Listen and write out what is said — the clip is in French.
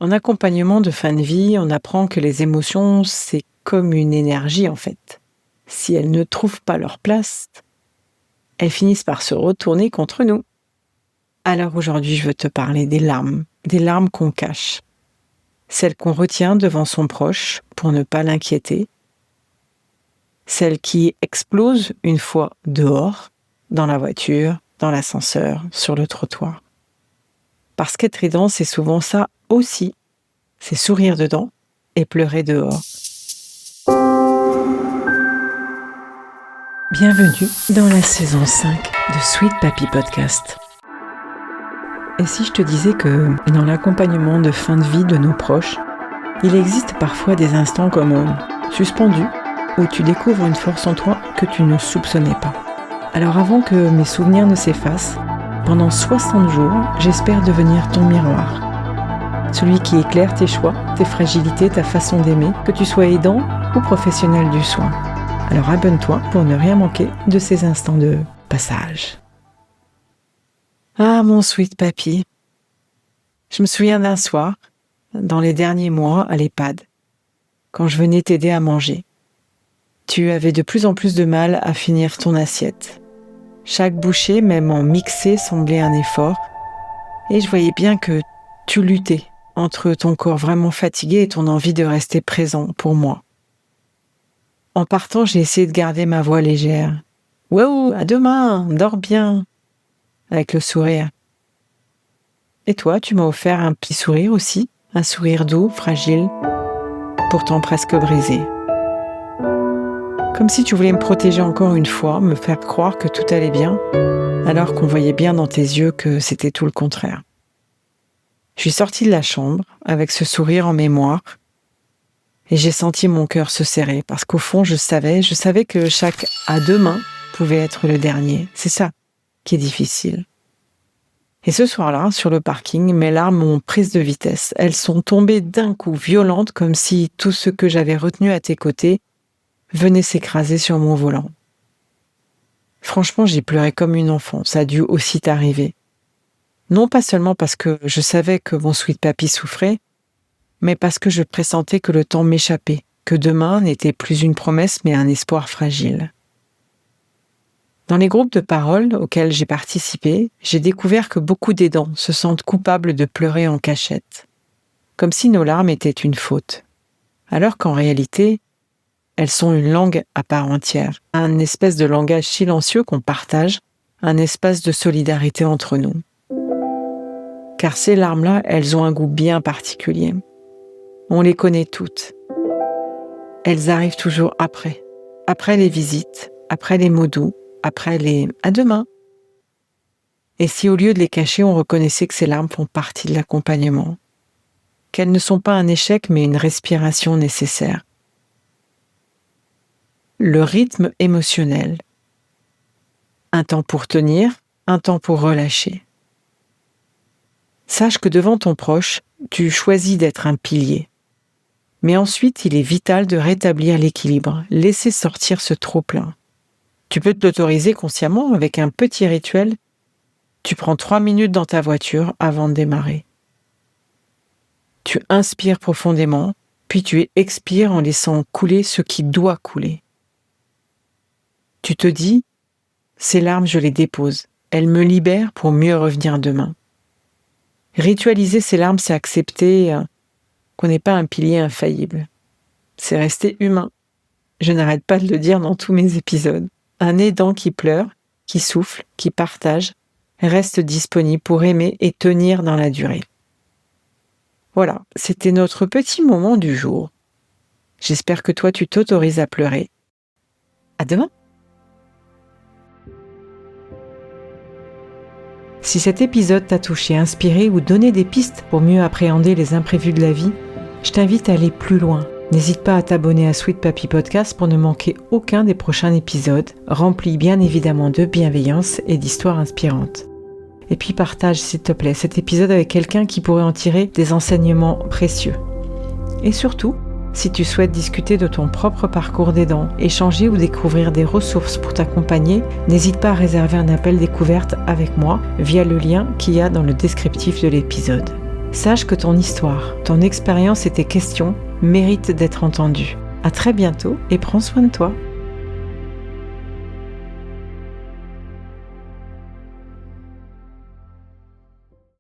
En accompagnement de fin de vie, on apprend que les émotions, c'est comme une énergie en fait. Si elles ne trouvent pas leur place, elles finissent par se retourner contre nous. Alors aujourd'hui, je veux te parler des larmes qu'on cache. Celles qu'on retient devant son proche pour ne pas l'inquiéter. Celles qui explosent une fois dehors, dans la voiture, dans l'ascenseur, sur le trottoir. Parce qu'être aidant, c'est souvent ça aussi. C'est sourire dedans et pleurer dehors. Bienvenue dans la saison 5 de Sweet Papy Podcast. Et si je te disais que dans l'accompagnement de fin de vie de nos proches, il existe parfois des instants comme suspendus où tu découvres une force en toi que tu ne soupçonnais pas. Alors avant que mes souvenirs ne s'effacent, pendant 60 jours, j'espère devenir ton miroir. Celui qui éclaire tes choix, tes fragilités, ta façon d'aimer, que tu sois aidant ou professionnel du soin. Alors abonne-toi pour ne rien manquer de ces instants de passage. Ah mon sweet papy, je me souviens d'un soir, dans les derniers mois à l'EHPAD, quand je venais t'aider à manger. Tu avais de plus en plus de mal à finir ton assiette. Chaque bouchée, même en mixé, semblait un effort, et je voyais bien que tu luttais entre ton corps vraiment fatigué et ton envie de rester présent pour moi. En partant, j'ai essayé de garder ma voix légère. « Wow, à demain, dors bien !» avec le sourire. Et toi, tu m'as offert un petit sourire aussi, un sourire doux, fragile, pourtant presque brisé. Comme si tu voulais me protéger encore une fois, me faire croire que tout allait bien, alors qu'on voyait bien dans tes yeux que c'était tout le contraire. Je suis sortie de la chambre avec ce sourire en mémoire et j'ai senti mon cœur se serrer parce qu'au fond, je savais que chaque « à demain » pouvait être le dernier. C'est ça qui est difficile. Et ce soir-là, sur le parking, mes larmes ont prise de vitesse. Elles sont tombées d'un coup, violentes, comme si tout ce que j'avais retenu à tes côtés venait s'écraser sur mon volant. Franchement, j'ai pleuré comme une enfant. Ça a dû aussi t'arriver. Non pas seulement parce que je savais que mon sweet papy souffrait, mais parce que je pressentais que le temps m'échappait, que demain n'était plus une promesse mais un espoir fragile. Dans les groupes de parole auxquels j'ai participé, j'ai découvert que beaucoup d'aidants se sentent coupables de pleurer en cachette, comme si nos larmes étaient une faute, alors qu'en réalité, elles sont une langue à part entière, un espèce de langage silencieux qu'on partage, un espace de solidarité entre nous. Car ces larmes-là, elles ont un goût bien particulier. On les connaît toutes. Elles arrivent toujours après les visites, après les mots doux, après les « à demain ». Et si au lieu de les cacher, on reconnaissait que ces larmes font partie de l'accompagnement, qu'elles ne sont pas un échec mais une respiration nécessaire. Le rythme émotionnel. Un temps pour tenir, un temps pour relâcher. Sache que devant ton proche, tu choisis d'être un pilier. Mais ensuite, il est vital de rétablir l'équilibre, laisser sortir ce trop-plein. Tu peux te l'autoriser consciemment avec un petit rituel. Tu prends 3 minutes dans ta voiture avant de démarrer. Tu inspires profondément, puis tu expires en laissant couler ce qui doit couler. Tu te dis, ces larmes, je les dépose. Elles me libèrent pour mieux revenir demain. Ritualiser ces larmes, c'est accepter qu'on n'est pas un pilier infaillible. C'est rester humain. Je n'arrête pas de le dire dans tous mes épisodes. Un aidant qui pleure, qui souffle, qui partage, reste disponible pour aimer et tenir dans la durée. Voilà, c'était notre petit moment du jour. J'espère que toi, tu t'autorises à pleurer. À demain! Si cet épisode t'a touché, inspiré ou donné des pistes pour mieux appréhender les imprévus de la vie, je t'invite à aller plus loin. N'hésite pas à t'abonner à Sweet Papy Podcast pour ne manquer aucun des prochains épisodes, remplis bien évidemment de bienveillance et d'histoires inspirantes. Et puis partage s'il te plaît cet épisode avec quelqu'un qui pourrait en tirer des enseignements précieux. Et surtout, si tu souhaites discuter de ton propre parcours d'aidant, échanger ou découvrir des ressources pour t'accompagner, n'hésite pas à réserver un appel découverte avec moi via le lien qu'il y a dans le descriptif de l'épisode. Sache que ton histoire, ton expérience et tes questions méritent d'être entendues. À très bientôt et prends soin de toi.